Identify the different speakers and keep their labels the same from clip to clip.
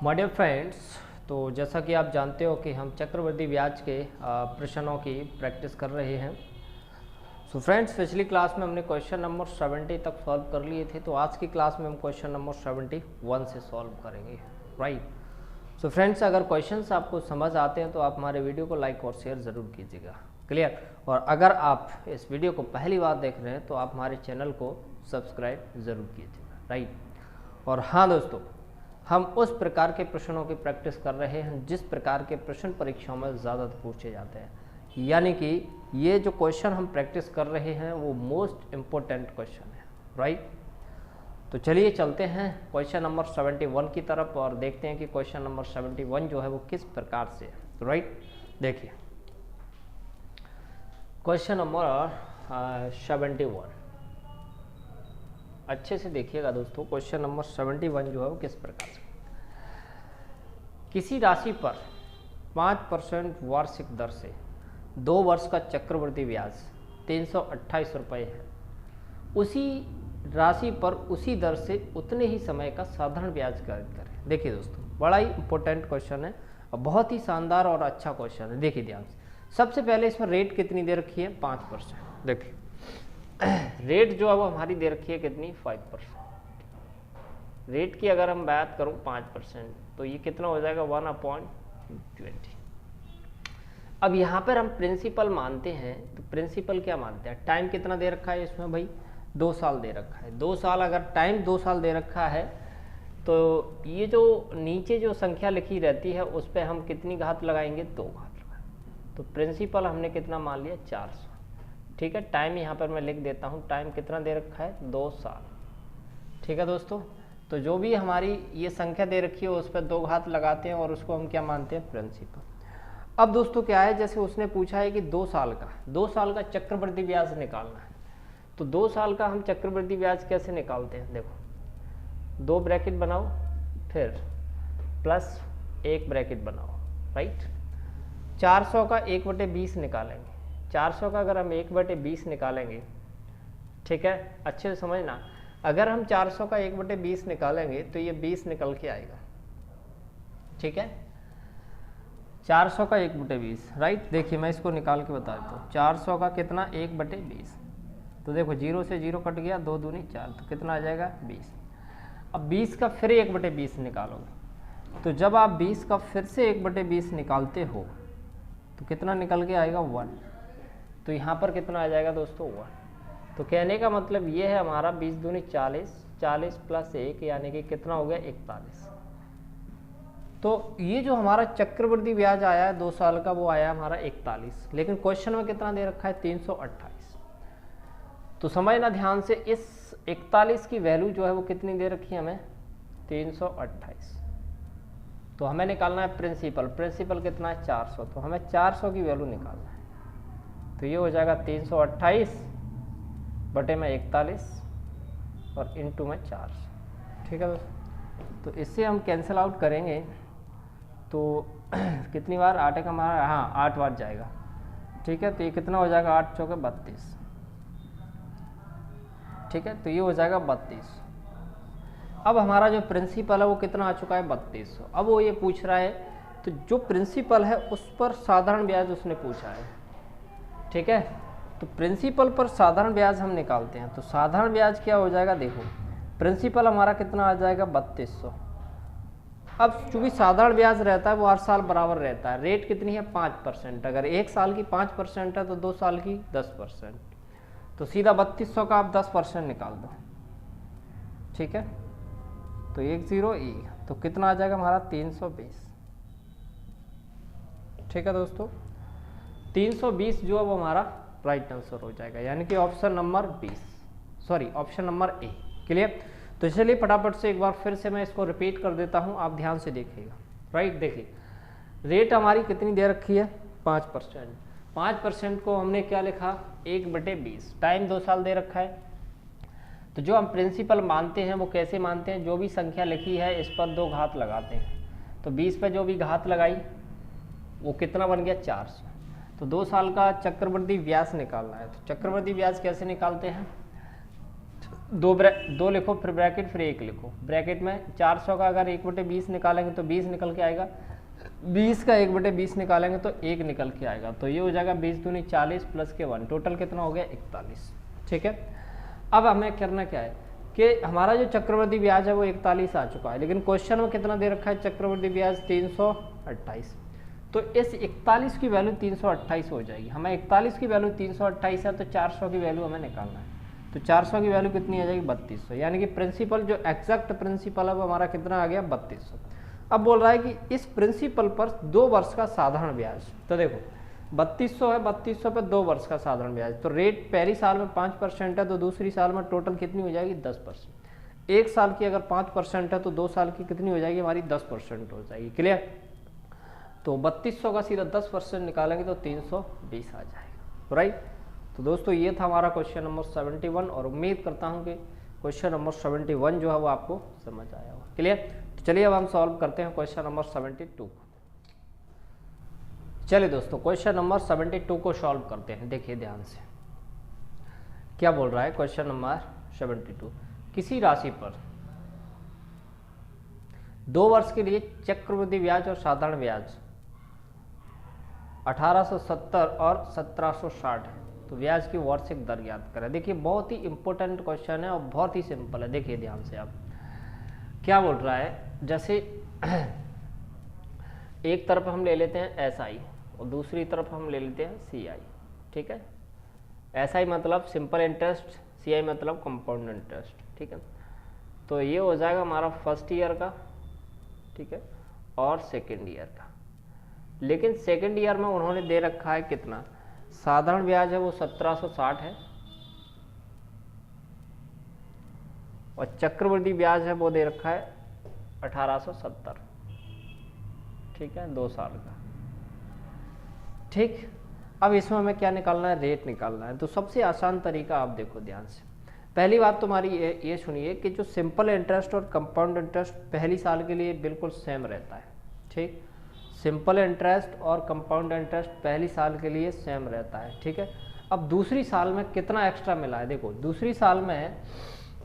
Speaker 1: My dear friends, तो जैसा कि आप जानते हो कि हम चक्रवृद्धि ब्याज के प्रश्नों की प्रैक्टिस कर रहे हैं। सो फ्रेंड्स, पिछली क्लास में हमने क्वेश्चन नंबर 70 तक सॉल्व कर लिए थे, तो आज की क्लास में हम क्वेश्चन नंबर 71 से सॉल्व करेंगे, राइट। सो फ्रेंड्स, अगर क्वेश्चंस आपको समझ आते हैं तो आप हमारे वीडियो को लाइक और शेयर ज़रूर कीजिएगा, क्लियर। और अगर आप इस वीडियो को पहली बार देख रहे हैं तो आप हमारे चैनल को सब्सक्राइब ज़रूर कीजिएगा, राइट। और हाँ दोस्तों, हम उस प्रकार के प्रश्नों की प्रैक्टिस कर रहे हैं जिस प्रकार के प्रश्न परीक्षाओं में ज़्यादा पूछे जाते हैं, यानी कि ये जो क्वेश्चन हम प्रैक्टिस कर रहे हैं वो मोस्ट इम्पोर्टेंट क्वेश्चन है, राइट। तो चलिए चलते हैं क्वेश्चन नंबर 71 की तरफ और देखते हैं कि क्वेश्चन नंबर 71 जो है वो किस प्रकार से है, राइट। देखिए क्वेश्चन नंबर 71 अच्छे से देखिएगा दोस्तों। क्वेश्चन नंबर 71 जो है वो किस प्रकार से, किसी राशि पर 5% वार्षिक दर से 2 वर्ष का चक्रवृद्धि ब्याज 328 रुपये है, उसी राशि पर उसी दर से उतने ही समय का साधारण ब्याज ज्ञात करें। देखिए दोस्तों, बड़ा ही इंपॉर्टेंट क्वेश्चन है और बहुत ही शानदार और अच्छा क्वेश्चन है। देखिए ध्यान से, सबसे पहले इसमें रेट कितनी दे रखी है, 5%। देखिए रेट जो है वो हमारी दे रखी है कितनी, 5%। रेट की अगर हम बात करूं 5%, तो ये कितना हो जाएगा, 1/20। अब यहाँ पर हम प्रिंसिपल मानते हैं, तो प्रिंसिपल क्या मानते हैं, टाइम कितना दे रखा है इसमें भाई, 2 साल दे रखा है। 2 साल, अगर टाइम 2 साल दे रखा है तो ये जो नीचे जो संख्या लिखी रहती है उस पर हम कितनी घात लगाएंगे, 2 घात लगाएंगे। तो प्रिंसिपल हमने कितना मान लिया, 400, ठीक है। टाइम यहाँ पर मैं लिख देता हूँ, टाइम कितना दे रखा है, 2 साल, ठीक है दोस्तों। तो जो भी हमारी ये संख्या दे रखी है उस पर 2 घात लगाते हैं और उसको हम क्या मानते हैं, प्रिंसिपल। अब दोस्तों क्या है, जैसे उसने पूछा है कि 2 साल का चक्रवृद्धि ब्याज निकालना है, तो 2 साल का हम चक्रवृद्धि ब्याज कैसे निकालते हैं, देखो 2 ब्रैकेट बनाओ, फिर प्लस 1 ब्रैकेट बनाओ, राइट। 400 का 1/20 निकालेंगे। 400 का अगर हम 1/20 निकालेंगे, ठीक है, अच्छे से समझना, अगर हम 400 का 1/20 निकालेंगे तो ये 20 निकल के आएगा, ठीक है। 400 का 1/20, राइट। देखिए मैं इसको निकाल के बता देता हूँ, 400 का कितना, 1/20, तो देखो 0 से 0 कट गया, 2 दूनी 4, तो कितना आ जाएगा, 20। अब 20 का फिर 1/20 निकालोगे, तो जब आप 20 का फिर से 1/20 निकालते हो तो कितना निकल के आएगा, 1। तो यहाँ पर कितना आ जाएगा दोस्तों, 1। तो कहने का मतलब ये है हमारा 20 दूनी 40, 40 प्लस 1 यानी कि कितना हो गया, 41। तो ये जो हमारा चक्रवृद्धि ब्याज आया है 2 साल का, वो आया हमारा 41, लेकिन क्वेश्चन में कितना दे रखा है, 328। तो समझना ध्यान से, इस 41 की वैल्यू जो है वो कितनी दे रखी है हमें, 328। तो हमें निकालना है प्रिंसिपल, प्रिंसिपल कितना है, 400, तो हमें 400 की वैल्यू निकालना है। तो ये हो जाएगा 328 बटे में 41 और इंटू में 400, ठीक है दोस्तों। तो इससे हम कैंसिल आउट करेंगे तो कितनी बार, 8 का हमारा, हाँ 8 बार जाएगा, ठीक है। तो ये कितना हो जाएगा, 8 चौके 32, ठीक है। तो ये हो जाएगा 32। अब हमारा जो प्रिंसिपल है वो कितना आ चुका है, 3200। अब वो ये पूछ रहा है, तो जो प्रिंसिपल है उस पर साधारण ब्याज उसने पूछा है, ठीक है। तो प्रिंसिपल पर साधारण ब्याज हम निकालते हैं, तो साधारण ब्याज क्या हो जाएगा, देखो प्रिंसिपल हमारा कितना आ जाएगा, 3200। अब चूंकि साधारण ब्याज रहता है वो हर साल बराबर रहता है, रेट कितनी है, 5%। अगर 1 साल की 5% है तो 2 साल की 10%, तो सीधा 3200 का आप 10% निकाल दो, ठीक है। तो 10 तो कितना आ जाएगा हमारा, 320, ठीक है दोस्तों। 320 जो है वो हमारा राइट आंसर हो जाएगा, यानी कि option number 20, sorry option number A, clear. तो चलिए फटाफट से एक बार फिर से मैं इसको रिपीट कर देता हूं, आप ध्यान से देखिएगा, राइट। देखिए रेट हमारी कितनी दे रखी है, 5%। 5% को हमने क्या लिखा, 1/20, टाइम 2 साल दे रखा है। तो जो हम प्रिंसिपल मानते हैं वो कैसे मानते हैं, जो भी संख्या लिखी है इस पर 2 घात लगाते हैं। तो 20 पे जो भी घात लगाई वो कितना बन गया, 400। तो 2 साल का चक्रवृद्धि ब्याज निकालना है, तो चक्रवृद्धि ब्याज कैसे निकालते हैं, दो लिखो, फिर ब्रैकेट, फिर 1 लिखो। ब्रैकेट में 400 का अगर 1/20 निकालेंगे तो 20 निकल के आएगा, 20 का 1/20 निकालेंगे तो 1 निकल के आएगा। तो ये हो जाएगा 20 दूनी 40 प्लस के 1, टोटल कितना हो गया 41। ठीक है, अब हमें करना क्या है कि हमारा जो चक्रवृद्धि ब्याज है वो 41 आ चुका है, लेकिन क्वेश्चन में कितना दे रखा है चक्रवृद्धि ब्याज 328। तो इस 41 की वैल्यू 328 हो जाएगी। हमें 41 की वैल्यू 328 है तो 400 की वैल्यू हमें निकालना है। तो 400 की वैल्यू कितनी आ जाएगी 3200, यानी कि प्रिंसिपल जो एग्जैक्ट प्रिंसिपल है वो हमारा कितना आ गया 3200। अब बोल रहा है कि इस प्रिंसिपल पर 2 वर्ष का साधारण ब्याज, तो देखो 3200 है, 3200 पे 2 वर्ष का साधारण ब्याज, तो रेट पहली साल में 5% है तो दूसरी साल में टोटल कितनी हो जाएगी 10%। 1 साल की अगर 5% है तो 2 साल की कितनी हो जाएगी हमारी 10% हो जाएगी। क्लियर? तो 3200 का सीधा 10% निकालेंगे तो 320 आ जाएगा। राइट? तो दोस्तों ये था हमारा क्वेश्चन नंबर 71 और उम्मीद करता हूँ कि क्वेश्चन नंबर 71 जो है वो आपको समझ आया होगा। क्लियर? तो चलिए अब हम सॉल्व करते हैं क्वेश्चन नंबर 72। चलिए दोस्तों क्वेश्चन नंबर 72 को सॉल्व करते हैं। देखिए ध्यान से क्या बोल रहा है क्वेश्चन नंबर 72। किसी राशि पर 2 वर्ष के लिए चक्रवृद्धि ब्याज और साधारण ब्याज 1870 और 1760 है, तो ब्याज की वार्षिक दर ज्ञात करें। देखिए बहुत ही इंपॉर्टेंट क्वेश्चन है और बहुत ही सिंपल है। देखिए ध्यान से आप क्या बोल रहा है, जैसे एक तरफ हम ले लेते हैं SI और दूसरी तरफ हम ले लेते हैं CI। ठीक है, SI मतलब सिंपल इंटरेस्ट, CI मतलब कंपाउंड इंटरेस्ट। ठीक है, तो ये हो जाएगा हमारा फर्स्ट ईयर का, ठीक है, और सेकेंड ईयर का। लेकिन सेकेंड ईयर में उन्होंने दे रखा है कितना, साधारण ब्याज है वो 1760 है और चक्रवृद्धि ब्याज है वो दे रखा है 1870। ठीक है, 2 साल का। ठीक, अब इसमें हमें क्या निकालना है, रेट निकालना है। तो सबसे आसान तरीका आप देखो ध्यान से। पहली बात तुम्हारी ये सुनिए कि जो सिंपल इंटरेस्ट और कंपाउंड इंटरेस्ट पहली साल के लिए बिल्कुल सेम रहता है। ठीक, सिंपल इंटरेस्ट और कंपाउंड इंटरेस्ट पहली साल के लिए सेम रहता है। ठीक है, अब दूसरी साल में कितना एक्स्ट्रा मिला है, देखो दूसरी साल में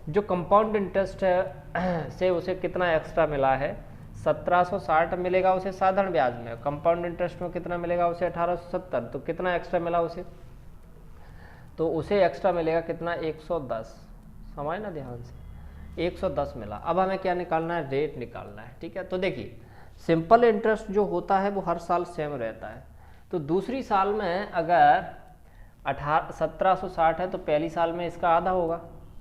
Speaker 1: जो कंपाउंड इंटरेस्ट है से उसे कितना एक्स्ट्रा मिला है, 1760 मिलेगा उसे साधारण ब्याज में, कंपाउंड इंटरेस्ट में कितना मिलेगा उसे 1870। तो कितना एक्स्ट्रा मिला उसे, तो उसे एक्स्ट्रा मिलेगा कितना 110। समझ ना ध्यान से, 110 मिला। अब हमें क्या निकालना है, रेट निकालना है। ठीक है, तो देखिए सिंपल इंटरेस्ट जो होता है वो हर साल सेम रहता है। तो दूसरी साल में अगर 1760 है तो पहली साल में इसका आधा होगा।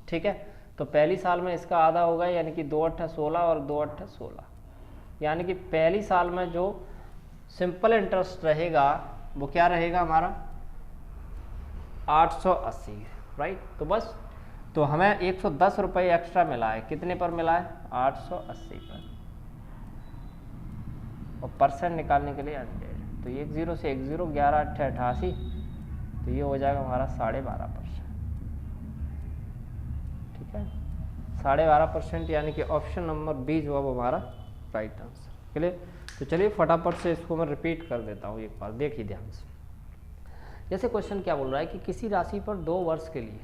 Speaker 1: ठीक है, तो पहली साल में इसका आधा होगा, यानी कि 2 8 16 और 2 8 16, यानी कि पहली साल में जो सिंपल इंटरेस्ट रहेगा वो क्या रहेगा हमारा 880। राइट, तो बस तो हमें 110 रुपये एक्स्ट्रा मिला है। कितने पर मिला है, 880 पर। और परसेंट निकालने के लिए 100, तो 10 से 10 11 8 88, तो ये हो जाएगा हमारा 12.5%। ठीक है, 12.5%, यानी कि ऑप्शन नंबर बी जो है वो हमारा राइट आंसर। क्लियर? तो चलिए फटाफट से इसको मैं रिपीट कर देता हूँ एक बार, देखिए ध्यान से। जैसे क्वेश्चन क्या बोल रहा है कि किसी राशि पर 2 वर्ष के लिए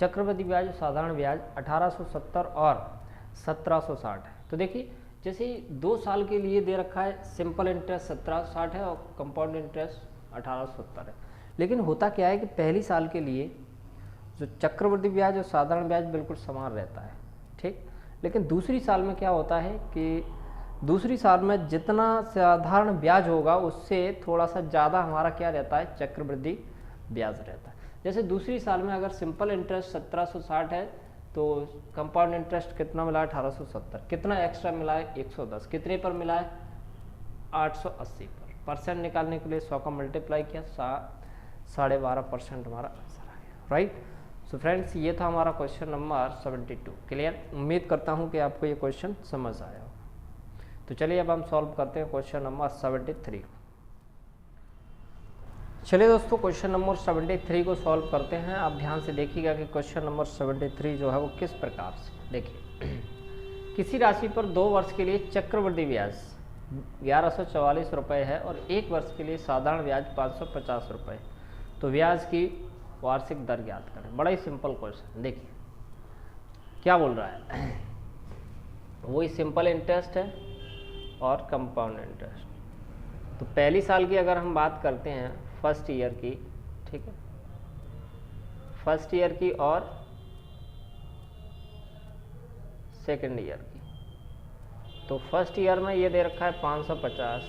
Speaker 1: चक्रवृद्धि ब्याज और साधारण ब्याज 1870 और 1760 है। तो देखिए जैसे 2 साल के लिए दे रखा है सिंपल इंटरेस्ट 1760 है और कंपाउंड इंटरेस्ट 1870 है। लेकिन होता क्या है कि पहली साल के लिए जो चक्रवृद्धि ब्याज और साधारण ब्याज बिल्कुल समान रहता है। ठीक, लेकिन दूसरी साल में क्या होता है कि दूसरी साल में जितना साधारण ब्याज होगा उससे थोड़ा सा ज़्यादा हमारा क्या रहता है, चक्रवृद्धि ब्याज रहता है। जैसे दूसरी साल में अगर सिंपल इंटरेस्ट 1760 है तो कंपाउंड इंटरेस्ट कितना मिला है 1870, कितना एक्स्ट्रा मिला है 110, कितने पर मिला है 880 पर। परसेंट निकालने के लिए 100 का मल्टीप्लाई किया, 12.5% हमारा आंसर आ गया। राइट, सो फ्रेंड्स ये था हमारा क्वेश्चन नंबर 72। क्लियर? उम्मीद करता हूँ कि आपको ये क्वेश्चन समझ आया हो। तो चलिए अब हम सॉल्व करते हैं क्वेश्चन नंबर 73। चलिए दोस्तों क्वेश्चन नंबर 73 को सॉल्व करते हैं। आप ध्यान से देखिएगा कि क्वेश्चन नंबर 73 जो है वो किस प्रकार से। देखिए किसी राशि पर 2 वर्ष के लिए चक्रवृद्धि ब्याज 1144 रुपये है और 1 वर्ष के लिए साधारण ब्याज 550 रुपये, तो ब्याज की वार्षिक दर ज्ञात करें। बड़ा ही सिंपल क्वेश्चन। देखिए क्या बोल रहा है, वही सिंपल इंटरेस्ट है और कंपाउंड इंटरेस्ट। तो पहली साल की अगर हम बात करते हैं फर्स्ट ईयर की, ठीक है, फर्स्ट ईयर की और सेकेंड ईयर की, तो फर्स्ट ईयर में ये दे रखा है 550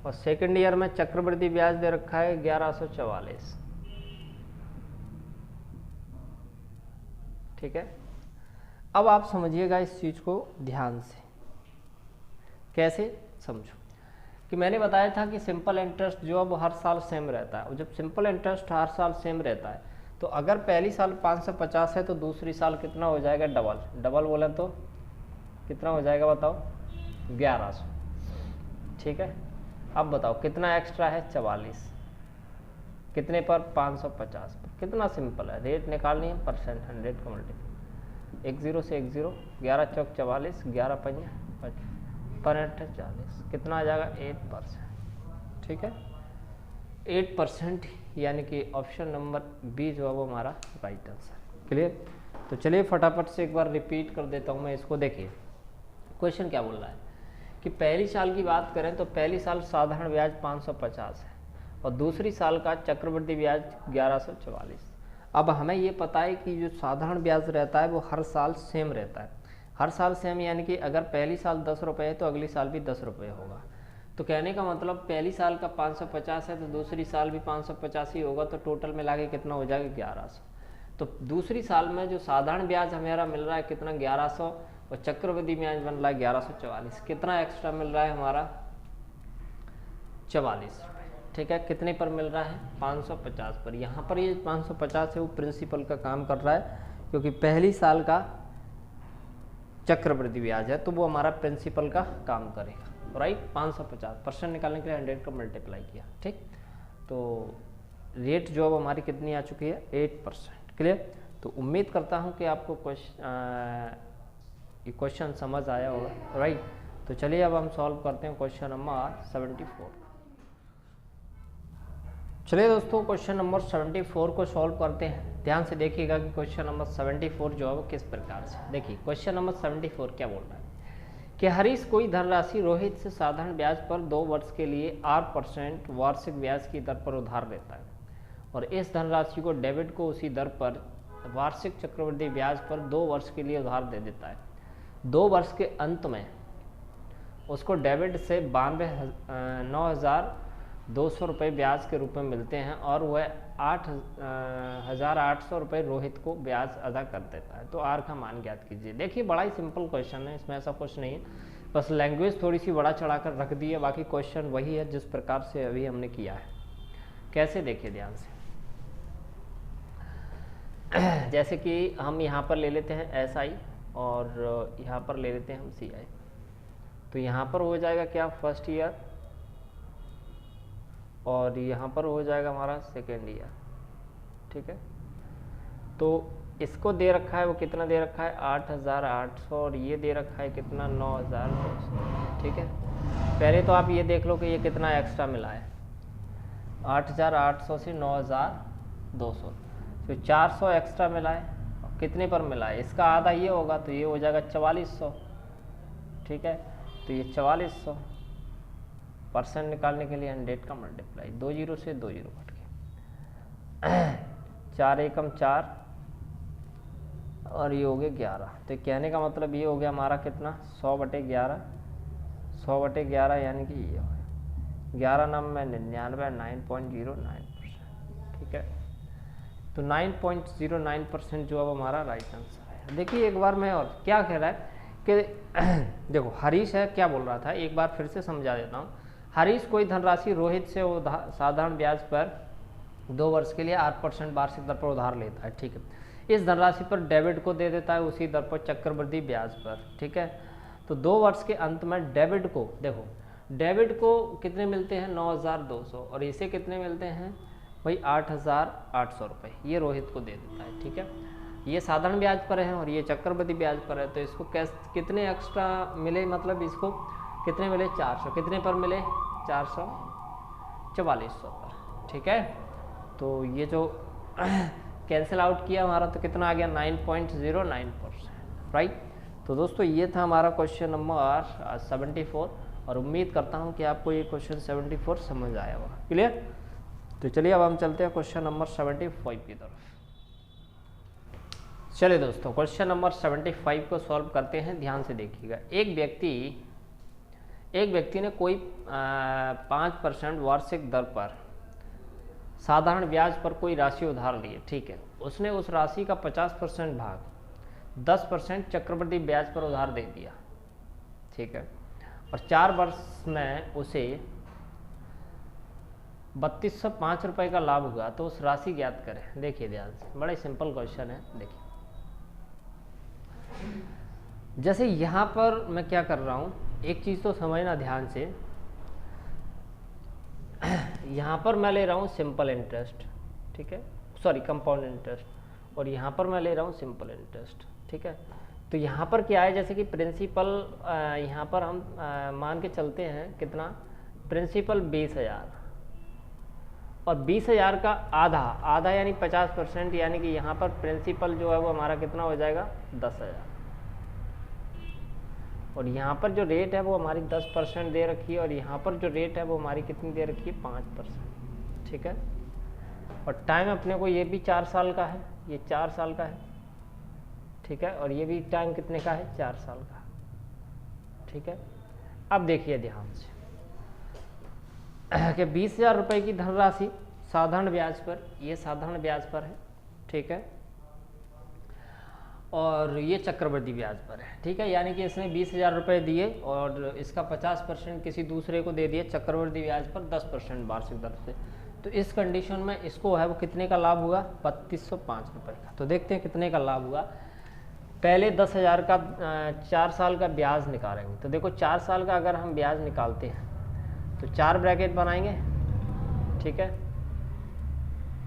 Speaker 1: और सेकेंड ईयर में चक्रवृद्धि ब्याज दे रखा है 1144। ठीक है, अब आप समझिएगा इस चीज को ध्यान से। कैसे समझो कि मैंने बताया था कि सिंपल इंटरेस्ट जो अब हर साल सेम रहता है, और जब सिंपल इंटरेस्ट हर साल सेम रहता है तो अगर पहली साल 550 है तो दूसरी साल कितना हो जाएगा, डबल। डबल बोले तो कितना हो जाएगा बताओ, 1100। ठीक है, अब बताओ कितना एक्स्ट्रा है, 44। कितने पर, 550 पर। कितना सिंपल है, रेट निकालनी है, परसेंट 100 का मल्टीपल, 1 0 से 1 0, 11 चौक 44, 11 पंजा 40, कितना आ जाएगा, 8%। ठीक है, 8%, यानी कि ऑप्शन नंबर बी जो है वो हमारा राइट आंसर। क्लियर? तो चलिए फटाफट से एक बार रिपीट कर देता हूँ मैं इसको। देखिए क्वेश्चन क्या बोल रहा है कि पहली साल की बात करें तो पहली साल साधारण ब्याज 550 है और दूसरी साल का चक्रवृद्धि ब्याज 1144। अब हमें ये पता है कि जो साधारण ब्याज रहता है वो हर साल सेम रहता है, हर साल सेम, यानी कि अगर पहली साल 10 रुपये है तो अगली साल भी 10 रुपये होगा। तो कहने का मतलब पहली साल का 550 है तो दूसरी साल भी 550 ही होगा, तो टोटल मिला के कितना हो जाएगा, 1100। तो दूसरी साल में जो साधारण ब्याज हमारा मिल रहा है कितना, 1100, और चक्रवृद्धि ब्याज बन रहा है 1144। कितना एक्स्ट्रा मिल रहा है हमारा, 44 रुपये। ठीक है, कितने पर मिल रहा है, 550 पर। यहाँ पर ये 550 है वो प्रिंसिपल का काम कर रहा है, क्योंकि पहली साल का चक्रवृद्धि ब्याज है तो वो हमारा प्रिंसिपल का काम करेगा, राइट। 550% निकालने के लिए 100 का मल्टीप्लाई किया। ठीक, तो रेट जो अब हमारी कितनी आ चुकी है, 8%। क्लियर? तो उम्मीद करता हूँ कि आपको क्वेश्चन समझ आया होगा, राइट। तो चलिए अब हम सॉल्व करते हैं क्वेश्चन नंबर 74। चलिए दोस्तों क्वेश्चन नंबर 74 को सॉल्व करते हैं। ध्यान से देखिएगा कि क्वेश्चन नंबर 74 जो है वो किस प्रकार से। देखिए क्वेश्चन नंबर 74 क्या बोल रहा है कि हरीश कोई धनराशि रोहित से साधारण ब्याज पर 2 वर्ष के लिए 8% वार्षिक ब्याज की दर पर उधार लेता है और इस धनराशि को डेबिट को उसी दर पर वार्षिक चक्रवृद्धि ब्याज पर 2 वर्ष के लिए उधार दे देता है। 2 वर्ष के अंत में उसको डेबिट से 9,200 रुपये ब्याज के रूप में मिलते हैं और वह 8,800 रुपये रोहित को ब्याज अदा कर देता है। तो आर का मान ज्ञात कीजिए। देखिए बड़ा ही सिंपल क्वेश्चन है, इसमें ऐसा कुछ नहीं है, बस लैंग्वेज थोड़ी सी बड़ा चढ़ा कर रख दी है, बाकी क्वेश्चन वही है जिस प्रकार से अभी हमने किया है। कैसे, देखिए ध्यान से। जैसे कि हम यहाँ पर ले लेते हैं SI और यहाँ पर ले लेते हैं हम CI। तो यहाँ पर हो जाएगा क्या, फर्स्ट ईयर, और यहाँ पर हो जाएगा हमारा सेकेंड ईयर। ठीक है, तो इसको दे रखा है वो कितना दे रखा है, 8,800, और ये दे रखा है कितना, 9,200। ठीक है, पहले तो आप ये देख लो कि ये कितना एक्स्ट्रा मिला है, 8,800 से 9,200, तो 400 एक्स्ट्रा मिला है। कितने पर मिला है, इसका आधा ये होगा तो ये हो जाएगा 4400। ठीक है, तो ये 4400 परसेंट निकालने के लिए 100 का मल्टीप्लाई, 2 0 से 2 0 कट के 4 एकम 4 और ये हो गया 11। तो कहने का मतलब ये हो गया हमारा कितना, 100/11, 100/11 यानी कि ये हो गया 11 9 में 99, 9.09%। ठीक है, तो 9.09% जो अब हमारा राइट आंसर है। देखिए एक बार मैं और क्या कह रहा है कि देखो हरीश है, क्या बोल रहा था एक बार फिर से समझा देता हूँ। हरीश कोई धनराशि रोहित से साधारण ब्याज पर 2 वर्ष के लिए 8% वार्षिक दर पर उधार लेता है। ठीक है, इस धनराशि पर डेबिट को दे देता है उसी दर पर चक्रवृद्धि ब्याज पर। ठीक है, तो 2 वर्ष के अंत में डेबिट को, देखो डेबिट को कितने मिलते हैं, 9,200, और इसे कितने मिलते हैं भाई, 8,800 रुपये, ये रोहित को दे देता है। ठीक है, ये साधारण ब्याज पर है और ये चक्रवृद्धि ब्याज पर है, तो इसको कितने एक्स्ट्रा मिले, मतलब इसको कितने मिले, 400। कितने पर मिले, 444 पर। ठीक है, तो ये जो कैंसिल आउट किया हमारा तो कितना आ गया, 9.09%। राइट। तो दोस्तों ये था हमारा क्वेश्चन नंबर 74 और उम्मीद करता हूँ कि आपको ये क्वेश्चन 74 समझ आया होगा। क्लियर। तो चलिए अब हम चलते हैं क्वेश्चन नंबर 75 की तरफ। चलिए दोस्तों क्वेश्चन नंबर 75 को सॉल्व करते हैं। ध्यान से देखिएगा। एक व्यक्ति ने कोई 5% वार्षिक दर पर साधारण ब्याज पर कोई राशि उधार ली है, ठीक है। उसने उस राशि का 50% भाग 10% चक्रवृद्धि ब्याज पर उधार दे दिया, ठीक है, और 4 वर्ष में उसे 3205 रुपये का लाभ हुआ, तो उस राशि ज्ञात करें। देखिए ध्यान से, बड़ा सिंपल क्वेश्चन है। देखिए जैसे यहाँ पर मैं क्या कर रहा हूँ, एक चीज़ तो समझना ध्यान से। यहाँ पर मैं ले रहा हूँ सिंपल इंटरेस्ट, ठीक है, सॉरी कंपाउंड इंटरेस्ट, और यहाँ पर मैं ले रहा हूँ सिंपल इंटरेस्ट, ठीक है। तो यहाँ पर क्या है, जैसे कि प्रिंसिपल यहाँ पर हम मान के चलते हैं कितना, प्रिंसिपल 20,000 और 20,000 का आधा यानी 50%, यानी कि यहाँ पर प्रिंसिपल जो है वो हमारा कितना हो जाएगा 10,000, और यहाँ पर जो रेट है वो हमारी 10% दे रखी है, और यहाँ पर जो रेट है वो हमारी कितनी दे रखी है 5%, ठीक है। और टाइम अपने को ये भी 4 साल का है, ये 4 साल का है, ठीक है, और ये भी टाइम कितने का है 4 साल का, ठीक है। अब देखिए ध्यान से कि 20,000 रुपये की धनराशि साधारण ब्याज पर, ये साधारण ब्याज पर है, ठीक है, और ये चक्रवृद्धि ब्याज पर है, ठीक है। यानी कि इसने 20,000 रुपये दिए और इसका 50% किसी दूसरे को दे दिए चक्रवृद्धि ब्याज पर 10% वार्षिक दर से। तो इस कंडीशन में इसको है वो कितने का लाभ हुआ 3205 रुपये का। तो देखते हैं कितने का लाभ हुआ। पहले 10,000 का 4 साल का ब्याज निकालेंगे। तो देखो 4 साल का अगर हम ब्याज निकालते हैं तो 4 ब्रैकेट बनाएंगे, ठीक है,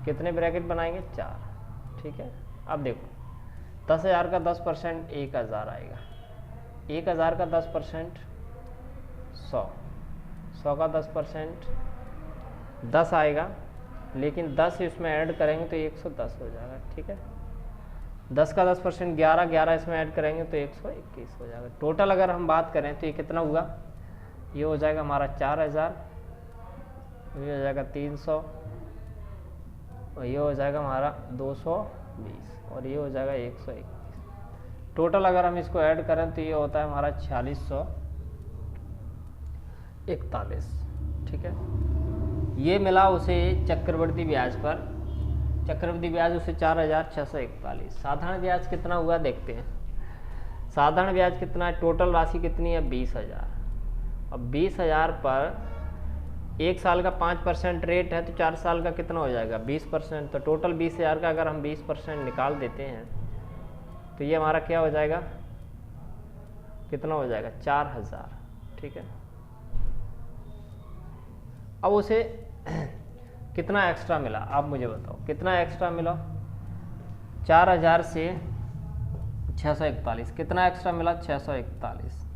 Speaker 1: कितने ब्रैकेट बनाएंगे 4, ठीक है। अब देखो 10,000 का 10% 1,000 आएगा, 1,000 का 10% 100, 100 का 10% 10 आएगा, लेकिन 10 इसमें ऐड करेंगे तो 110 हो जाएगा, ठीक है। 10 का 10% 11, 11 इसमें ऐड करेंगे तो 121 हो जाएगा। टोटल अगर हम बात करें तो ये कितना हुआ, ये हो जाएगा हमारा 4,000, ये हो जाएगा 300, और ये हो जाएगा हमारा 220, और ये हो जाएगा 121। टोटल अगर हम इसको ऐड करें तो ये होता है हमारा 4641, ठीक है। ये मिला उसे चक्रवृद्धि ब्याज पर, चक्रवृद्धि ब्याज उसे 4,641। साधारण ब्याज कितना हुआ देखते हैं। साधारण ब्याज कितना है, टोटल राशि कितनी है 20,000। अब 20,000 पर 1 साल का 5% रेट है तो 4 साल का कितना हो जाएगा 20%। तो टोटल 20,000 का अगर हम 20% निकाल देते हैं तो ये हमारा क्या हो जाएगा, कितना हो जाएगा 4,000, ठीक है। अब उसे कितना एक्स्ट्रा मिला, आप मुझे बताओ कितना एक्स्ट्रा मिला। 4,000 से 641, कितना एक्स्ट्रा मिला 641,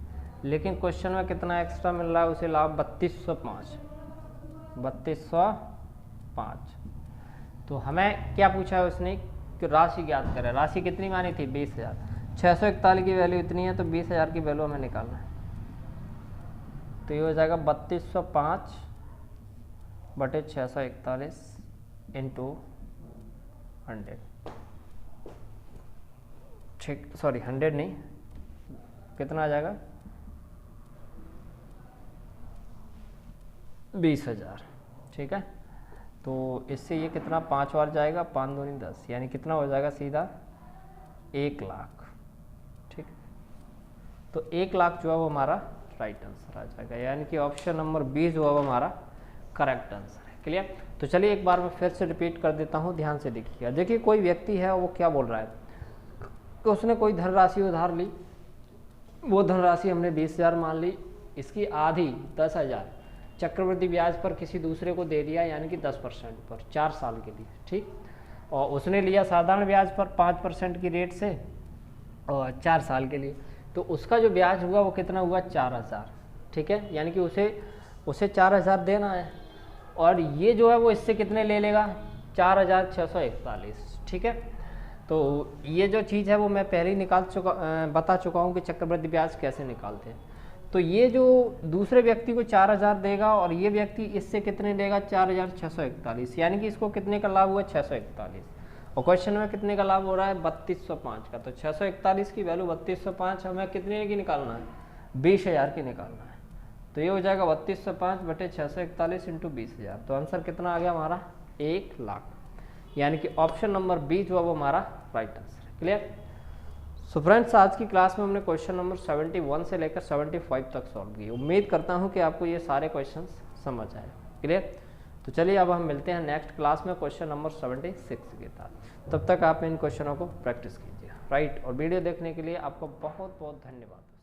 Speaker 1: लेकिन क्वेश्चन में कितना एक्स्ट्रा मिल रहा है उसे लाभ 3205, 3205। तो हमें क्या पूछा है उसने कि राशि ज्ञात करें। राशि कितनी मानी थी 20,000, 641 की वैल्यू इतनी है तो 20,000 की वैल्यू हमें निकालना है। तो ये हो जाएगा 3205 बटे 641 इंटू 100, ठीक, सॉरी 100 नहीं, कितना आ जाएगा 20,000, ठीक है। तो इससे ये कितना 5 बार जाएगा, 5 दूनी 10, यानी कितना हो जाएगा सीधा 1 लाख, ठीक। तो 1 लाख जो है वो हमारा राइट आंसर आ जाएगा, यानी कि ऑप्शन नंबर 20 जो है वो हमारा करेक्ट आंसर है। क्लियर। तो चलिए एक बार मैं फिर से रिपीट कर देता हूँ, ध्यान से देखिएगा। देखिए कोई व्यक्ति है वो क्या बोल रहा है कि उसने कोई धनराशि उधार ली, वो धनराशि हमने 20,000 मान ली, इसकी आधी 10,000 चक्रवृद्धि ब्याज पर किसी दूसरे को दे दिया, यानी कि 10% पर 4 साल के लिए, ठीक। और उसने लिया साधारण ब्याज पर 5% की रेट से और 4 साल के लिए। तो उसका जो ब्याज हुआ वो कितना हुआ 4,000, ठीक है, यानी कि उसे 4,000 देना है, और ये जो है वो इससे कितने ले लेगा 4,641, ठीक है। तो ये जो चीज़ है वो मैं पहले ही बता चुका हूँ कि चक्रवृद्धि ब्याज कैसे निकालते हैं। तो ये जो दूसरे व्यक्ति को 4000 देगा और ये व्यक्ति इससे कितने लेगा 4641, यानी कि इसको कितने का लाभ हुआ 641, और क्वेश्चन में कितने का लाभ हो रहा है 3205 का। तो 641 की वैल्यू 3205 हमें कितने की निकालना है 20000 की निकालना है। तो ये हो जाएगा 3205 बटे 641 इंटू 20000। तो आंसर कितना आ गया हमारा 1 लाख, यानी कि ऑप्शन नंबर बी जो है वो हमारा राइट आंसर है। क्लियर। सो फ्रेंड्स, आज की क्लास में हमने क्वेश्चन नंबर 71 से लेकर 75 तक सॉल्व किए। उम्मीद करता हूँ कि आपको ये सारे क्वेश्चंस समझ आए। क्लियर। तो चलिए अब हम मिलते हैं नेक्स्ट क्लास में क्वेश्चन नंबर 76 के साथ। तब तक आप इन क्वेश्चनों को प्रैक्टिस कीजिए। राइट। और वीडियो देखने के लिए आपको बहुत बहुत धन्यवाद।